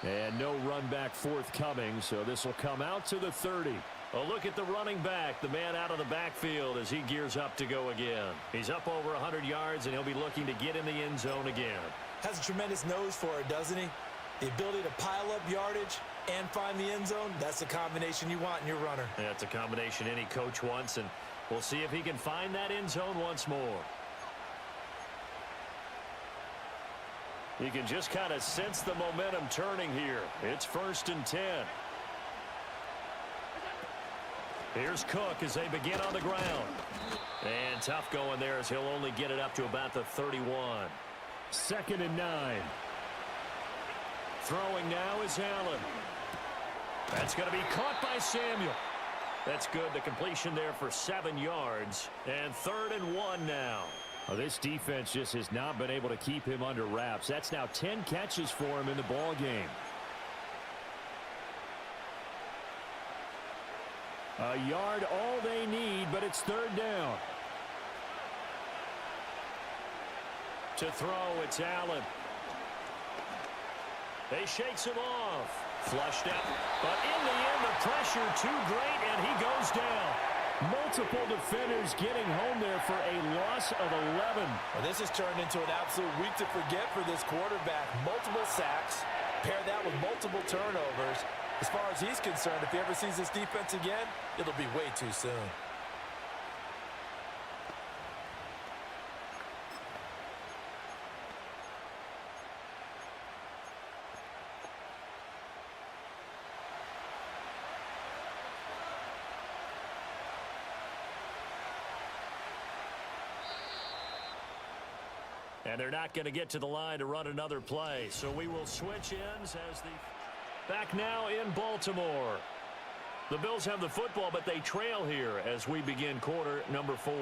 And no run back forthcoming, so this will come out to the 30. A look at the running back, the man out of the backfield as he gears up to go again. He's up over 100 yards, and he'll be looking to get in the end zone again. Has a tremendous nose for it, doesn't he? The ability to pile up yardage and find the end zone, that's the combination you want in your runner. That's a combination any coach wants, and we'll see if he can find that end zone once more. You can just kind of sense the momentum turning here. It's 1st and 10. Here's Cook as they begin on the ground. And tough going there as he'll only get it up to about the 31. 2nd and 9. Throwing now is Allen. That's going to be caught by Samuel. That's good. The completion there for 7 yards. And 3rd and 1 now. Well, this defense just has not been able to keep him under wraps. That's now 10 catches for him in the ball game. A yard all they need, but it's third down. To throw, it's Allen. He shakes him off. Flushed out. But in the end, the pressure too great, and he goes down. Multiple defenders getting home there for a loss of 11. Well, this has turned into an absolute week to forget for this quarterback. Multiple sacks. Pair that with multiple turnovers. As far as he's concerned, if he ever sees this defense again, it'll be way too soon. And they're not going to get to the line to run another play. So we will switch ends as the... Back now in Baltimore. The Bills have the football, but they trail here as we begin quarter number 4.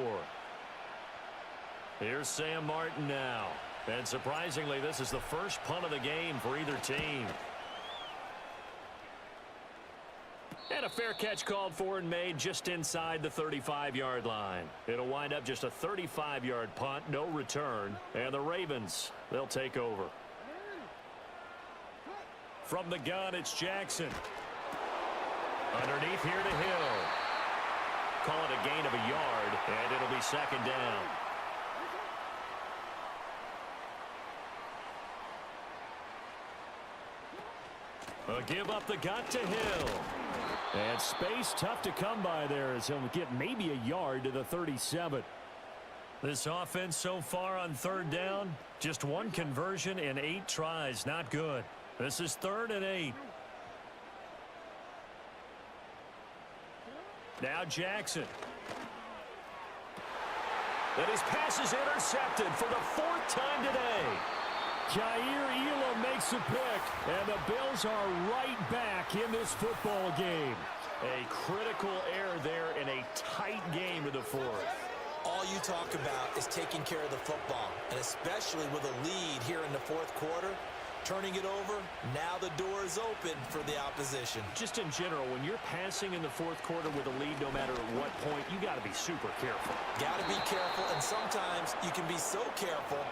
Here's Sam Martin now. And surprisingly, this is the first punt of the game for either team. And a fair catch called for and made just inside the 35-yard line. It'll wind up just a 35-yard punt, no return. And the Ravens, they'll take over. From the gun, it's Jackson. Underneath here to Hill. Call it a gain of a yard, and it'll be second down. A give up the gut to Hill. And space tough to come by there as he'll get maybe a yard to the 37. This offense so far on third down, just one conversion in 8 tries. Not good. This is 3rd and 8. Now Jackson. And his pass is intercepted for the 4th time today. Jair Elam makes a pick, and the Bills are right back in this football game. A critical error there in a tight game of the 4th. All you talk about is taking care of the football, and especially with a lead here in the 4th quarter. Turning it over, now the door is open for the opposition. Just in general, when you're passing in the 4th quarter with a lead, no matter at what point, you got to be super careful. Got to be careful, and sometimes you can be so careful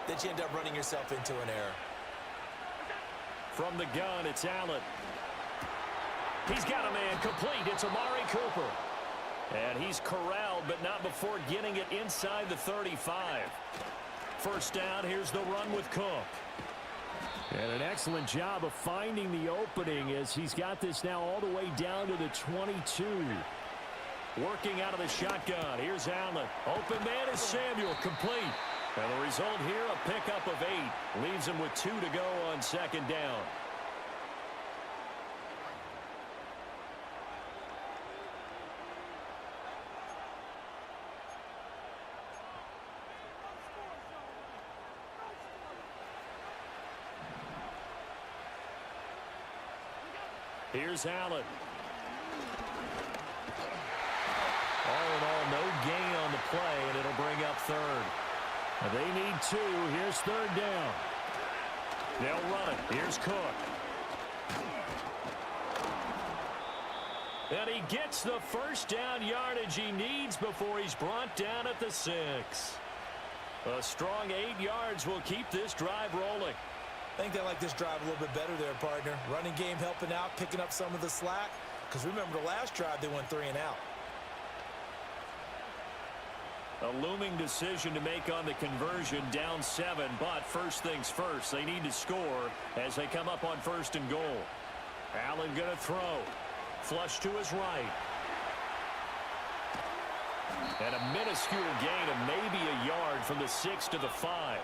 that you end up running yourself into an error. From the gun, it's Allen. He's got a man complete. It's Amari Cooper. And he's corralled, but not before getting it inside the 35. First down, here's the run with Cook. And an excellent job of finding the opening as he's got this now all the way down to the 22. Working out of the shotgun. Here's Allen. Open man is Samuel. Complete. And the result here, a pickup of 8. Leaves him with 2 to go on second down. Here's Allen. All in all, no gain on the play, and it'll bring up 3rd. They need 2. Here's 3rd down. They'll run it. Here's Cook. And he gets the first down yardage he needs before he's brought down at the 6. A strong 8 yards will keep this drive rolling. I think they like this drive a little bit better there, partner. Running game helping out, picking up some of the slack. Because remember, the last drive, they went 3 and out. A looming decision to make on the conversion, down 7. But first things first, they need to score as they come up on 1st and goal. Allen going to throw. Flush to his right. And a minuscule gain of maybe a yard from the 6 to the 5.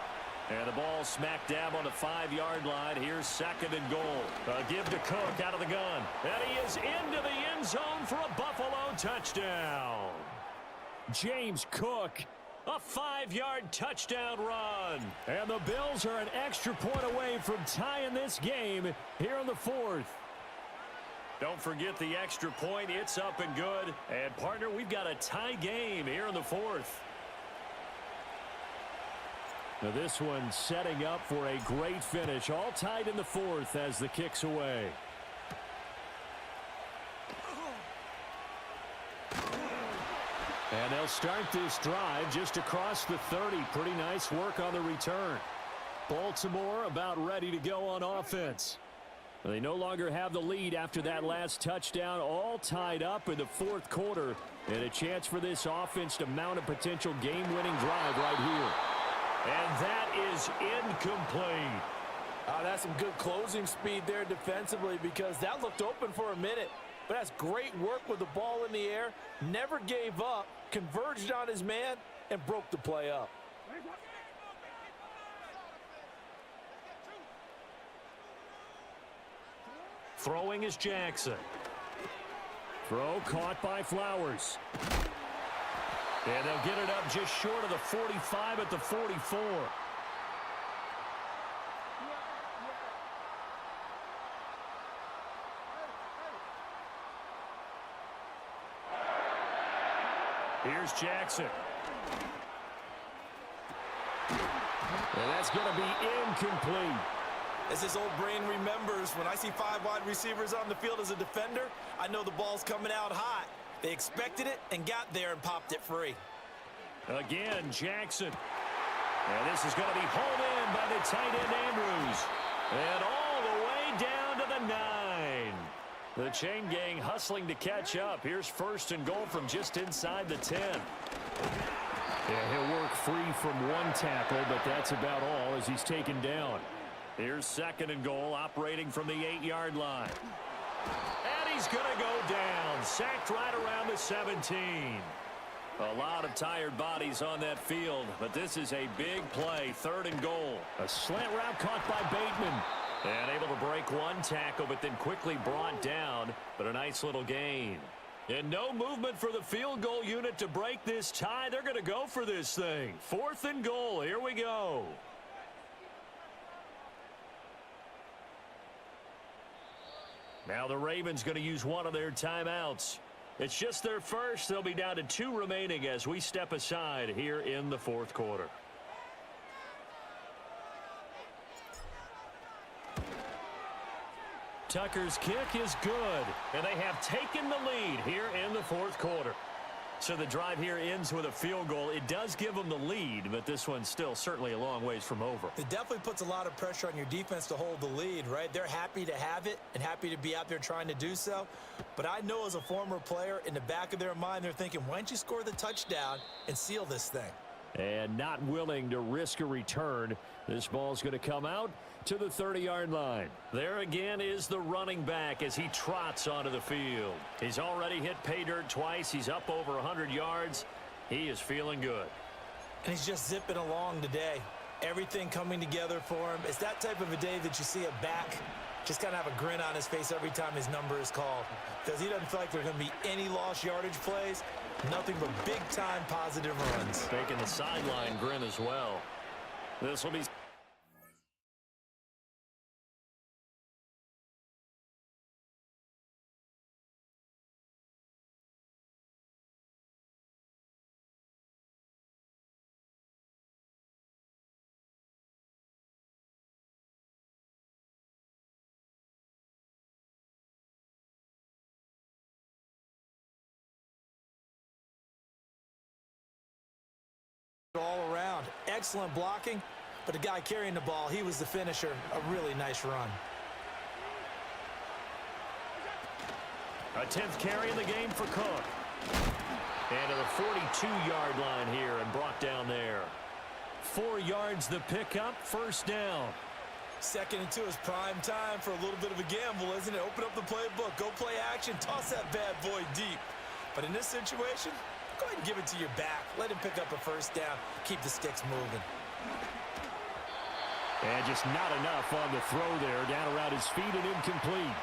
And the ball smack dab on the 5-yard line. Here's 2nd and goal. A give to Cook out of the gun. And he is into the end zone for a Buffalo touchdown. James Cook, a 5-yard touchdown run. And the Bills are an extra point away from tying this game here in the 4th. Don't forget the extra point. It's up and good. And, partner, we've got a tie game here in the 4th. Now this one setting up for a great finish. All tied in the 4th as the kick's away. And they'll start this drive just across the 30. Pretty nice work on the return. Baltimore about ready to go on offense. They no longer have the lead after that last touchdown, all tied up in the fourth quarter, and a chance for this offense to mount a potential game-winning drive right here. And that is incomplete. That's some good closing speed there defensively, because that looked open for a minute. But that's great work with the ball in the air, never gave up, converged on his man, and broke the play up. Throwing is Jackson. Throw caught by Flowers. And they'll get it up just short of the 45 at the 44. Here's Jackson. And that's going to be incomplete. As his old brain remembers, when I see 5 wide receivers on the field as a defender, I know the ball's coming out hot. They expected it and got there and popped it free. Again, Jackson. And this is going to be hauled in by the tight end Andrews. And all the way down to the 9. The chain gang hustling to catch up. Here's first and goal from just inside the 10. Yeah, he'll work free from one tackle, but that's about all as he's taken down. Here's second and goal, operating from the 8-yard line. And he's going to go down, sacked right around the 17. A lot of tired bodies on that field, but this is a big play, third and goal. A slant route caught by Bateman. And able to break one tackle, but then quickly brought down, but a nice little gain. And no movement for the field goal unit to break this tie. They're going to go for this thing. Fourth and goal, here we go. Now the Ravens going to use one of their timeouts. It's just their first. They'll be down to 2 remaining as we step aside here in the fourth quarter. Tucker's kick is good, and they have taken the lead here in the fourth quarter. So the drive here ends with a field goal. It does give them the lead, but this one's still certainly a long ways from over. It definitely puts a lot of pressure on your defense to hold the lead, right? They're happy to have it and happy to be out there trying to do so. But I know as a former player, in the back of their mind, they're thinking, why don't you score the touchdown and seal this thing? And not willing to risk a return. This ball's going to come out to the 30-yard line. There again is the running back as he trots onto the field. He's already hit pay dirt twice. He's up over 100 yards. He is feeling good. And he's just zipping along today. Everything coming together for him. It's that type of a day that you see a back just kind of have a grin on his face every time his number is called, because he doesn't feel like there are going to be any lost yardage plays. Nothing but big-time positive runs. Making the sideline grin as well. This will be... all around. Excellent blocking, but the guy carrying the ball, he was the finisher. A really nice run. A 10th carry in the game for Cook. And to the 42-yard line here and brought down there. 4 yards the pickup, first down. 2nd and 2 is prime time for a little bit of a gamble, isn't it? Open up the playbook, go play action, toss that bad boy deep. But in this situation, go ahead and give it to your back. Let him pick up a first down. Keep the sticks moving. And just not enough on the throw there. Down around his feet and incomplete.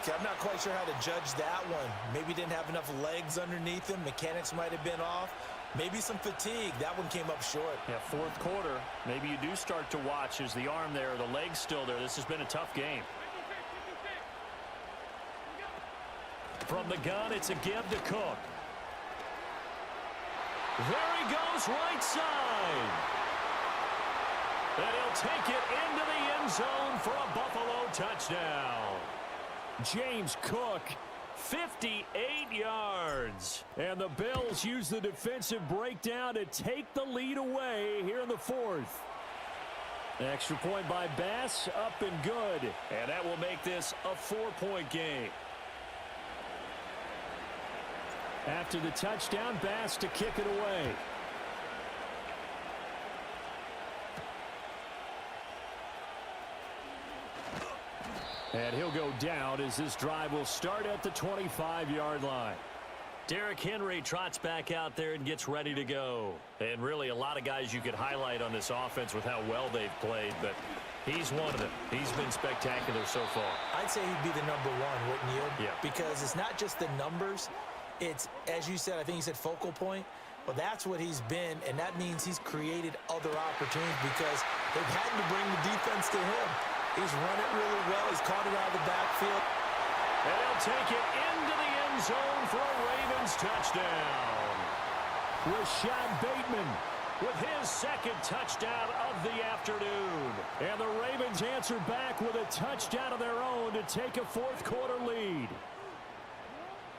Okay, I'm not quite sure how to judge that one. Maybe didn't have enough legs underneath him. Mechanics might have been off. Maybe some fatigue. That one came up short. Yeah, fourth quarter. Maybe you do start to watch as the arm there, the leg's still there. This has been a tough game. From the gun, it's a give to Cook. There he goes, right side. And he'll take it into the end zone for a Buffalo touchdown. James Cook, 58 yards. And the Bills use the defensive breakdown to take the lead away here in the fourth. Extra point by Bass, up and good. And that will make this a 4-point game. After the touchdown, Bass to kick it away. And he'll go down as this drive will start at the 25-yard line. Derrick Henry trots back out there and gets ready to go. And really a lot of guys you could highlight on this offense with how well they've played, but he's one of them. He's been spectacular so far. I'd say he'd be the number one, wouldn't you? Yeah. Because it's not just the numbers. It's, as you said, I think you said focal point. Well, that's what he's been, and that means he's created other opportunities because they've had to bring the defense to him. He's run it really well. He's caught it out of the backfield. And he'll take it into the end zone for a Ravens touchdown. Rashad Bateman with his second touchdown of the afternoon. And the Ravens answer back with a touchdown of their own to take a fourth-quarter lead.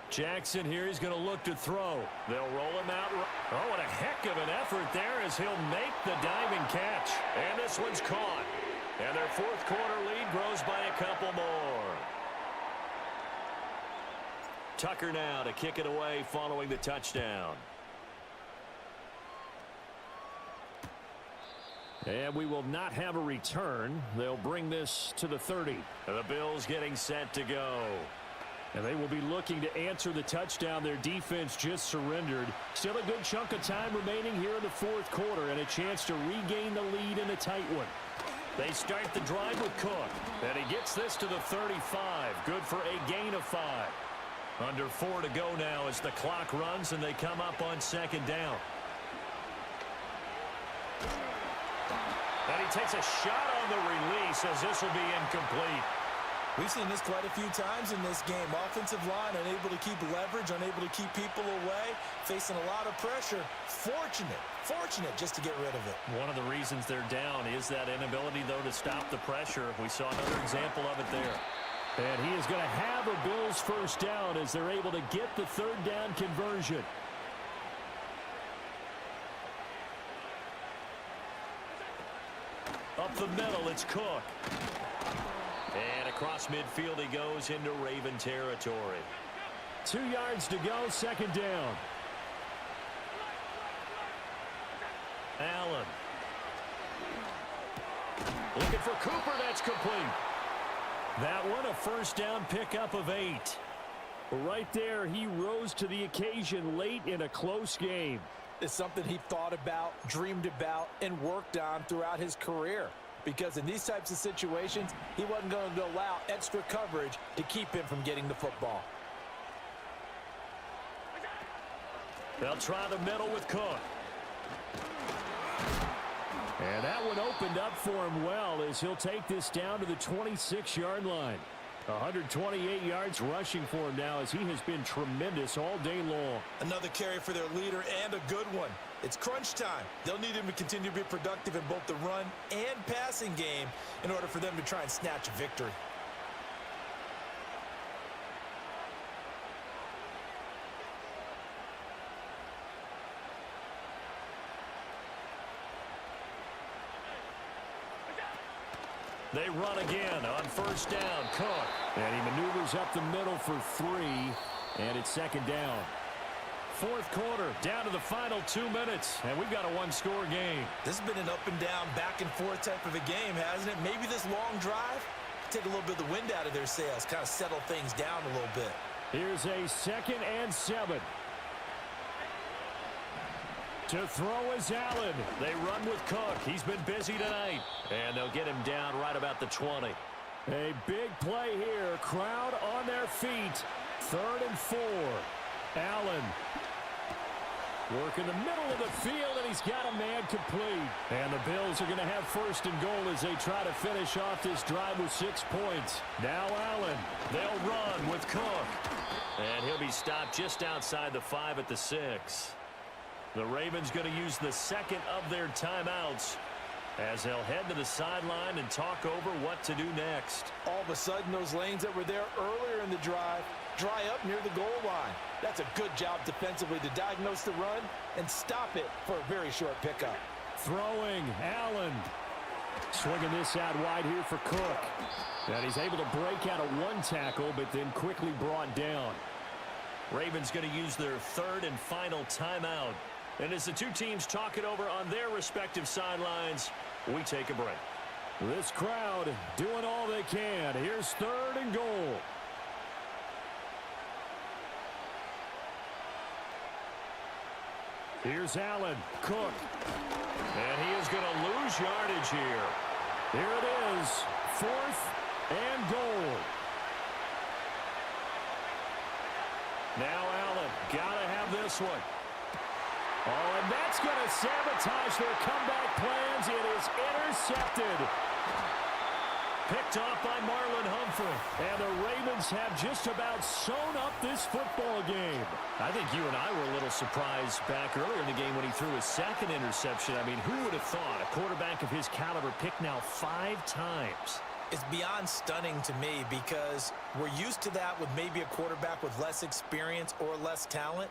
Jackson here, he's going to look to throw. They'll roll him out. Oh, what a heck of an effort there as he'll make the diving catch. And this one's caught. And their fourth-quarter lead grows by a couple more. Tucker now to kick it away following the touchdown. And we will not have a return. They'll bring this to the 30. And the Bills getting set to go. And they will be looking to answer the touchdown their defense just surrendered. Still a good chunk of time remaining here in the fourth quarter and a chance to regain the lead in a tight one. They start the drive with Cook. And he gets this to the 35. Good for a gain of 5. Under 4 to go now as the clock runs and they come up on second down. And he takes a shot on the release as this will be incomplete. We've seen this quite a few times in this game. Offensive line unable to keep leverage, unable to keep people away, facing a lot of pressure. Fortunate just to get rid of it. One of the reasons they're down is that inability, though, to stop the pressure. We saw another example of it there. And he is going to have a Bills first down as they're able to get the third down conversion. Up the middle, it's Cook. And across midfield he goes into Raven territory. 2 yards to go, second down. Allen. Looking for Cooper, that's complete. That one a first down pickup of 8. Right there, he rose to the occasion late in a close game. It's something he thought about, dreamed about, and worked on throughout his career. Because in these types of situations, he wasn't going to allow extra coverage to keep him from getting the football. They'll try the middle with Cook. And that one opened up for him well as he'll take this down to the 26-yard line. 128 yards rushing for him now as he has been tremendous all day long. Another carry for their leader and a good one. It's crunch time. They'll need him to continue to be productive in both the run and passing game in order for them to try and snatch a victory. They run again on first down. Cook. And he maneuvers up the middle for 3. And it's second down. Fourth quarter, down to the final 2 minutes. And we've got a one-score game. This has been an up and down, back and forth type of a game, hasn't it? Maybe this long drive, take a little bit of the wind out of their sails, kind of settle things down a little bit. Here's a 2nd and 7. To throw is Allen. They run with Cook. He's been busy tonight. And they'll get him down right about the 20. A big play here. Crowd on their feet. 3rd and 4. Allen. Working the middle of the field, and he's got a man complete. And the Bills are going to have 1st and goal as they try to finish off this drive with 6 points. Now Allen. They'll run with Cook. And he'll be stopped just outside the 5 at the 6. The Ravens going to use the second of their timeouts as they'll head to the sideline and talk over what to do next. All of a sudden, those lanes that were there earlier in the drive dry up near the goal line. That's a good job defensively to diagnose the run and stop it for a very short pickup. Throwing, Allen. Swinging this out wide here for Cook. And he's able to break out of one tackle, but then quickly brought down. Ravens going to use their third and final timeout. And as the two teams talk it over on their respective sidelines, we take a break. This crowd doing all they can. Here's third and goal. Here's Allen. Cook. And he is going to lose yardage here. Here it is. Fourth and goal. Now Allen. Got to have this one. Oh, and that's going to sabotage their comeback plans. It is intercepted. Picked off by Marlon Humphrey. And the Ravens have just about sewn up this football game. I think you and I were a little surprised back earlier in the game when he threw his second interception. I mean, who would have thought a quarterback of his caliber picked now 5 times? It's beyond stunning to me because we're used to that with maybe a quarterback with less experience or less talent.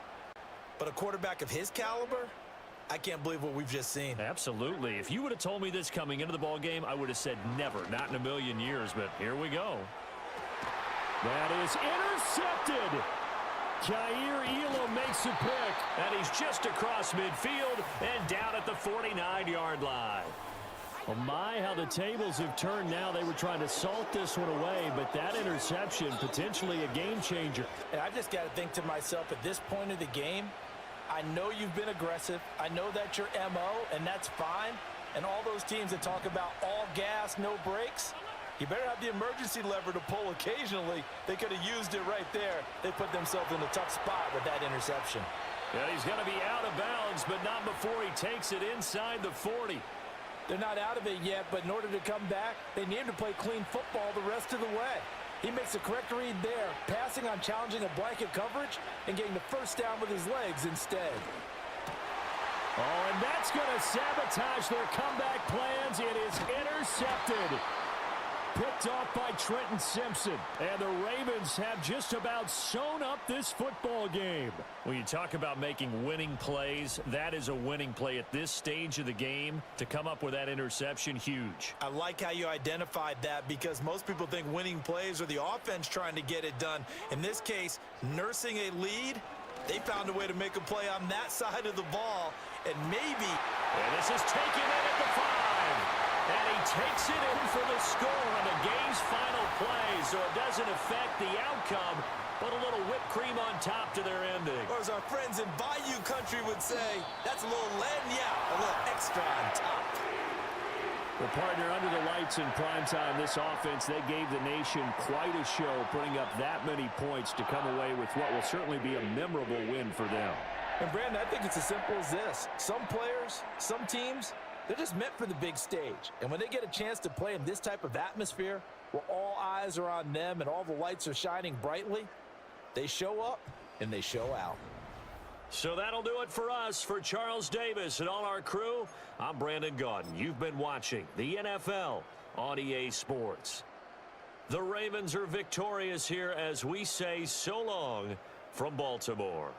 But a quarterback of his caliber, I can't believe what we've just seen. Absolutely. If you would have told me this coming into the ball game, I would have said never, not in a million years, but here we go. That is intercepted. Kaiir Elam makes a pick, and he's just across midfield and down at the 49-yard line. Well, my, how the tables have turned now. They were trying to salt this one away, but that interception, potentially a game changer. And I just got to think to myself, at this point of the game, I know you've been aggressive. I know that's your MO, and that's fine. And all those teams that talk about all gas, no brakes, you better have the emergency lever to pull occasionally. They could have used it right there. They put themselves in a tough spot with that interception. Yeah, he's going to be out of bounds, but not before he takes it inside the 40. They're not out of it yet, but in order to come back, they need to play clean football the rest of the way. He makes a correct read there, passing on challenging a blanket coverage and getting the first down with his legs instead. Oh, and that's going to sabotage their comeback plans. It is intercepted. Picked off by Trenton Simpson. And the Ravens have just about sewn up this football game. When you talk about making winning plays, that is a winning play at this stage of the game. To come up with that interception, huge. I like how you identified that because most people think winning plays are the offense trying to get it done. In this case, nursing a lead, they found a way to make a play on that side of the ball. And maybe... And this is taken in at the 5. And he takes it in for the score on the game's final play, so it doesn't affect the outcome, but a little whipped cream on top to their ending. Or as our friends in Bayou Country would say, that's a little a little extra on top. Well, partner, under the lights in primetime, this offense, they gave the nation quite a show, putting up that many points to come away with what will certainly be a memorable win for them. And, Brandon, I think it's as simple as this. Some players, some teams, they're just meant for the big stage. And when they get a chance to play in this type of atmosphere where all eyes are on them and all the lights are shining brightly, they show up and they show out. So that'll do it for us. For Charles Davis and all our crew, I'm Brandon Gaudin. You've been watching the NFL on EA Sports. The Ravens are victorious here as we say so long from Baltimore.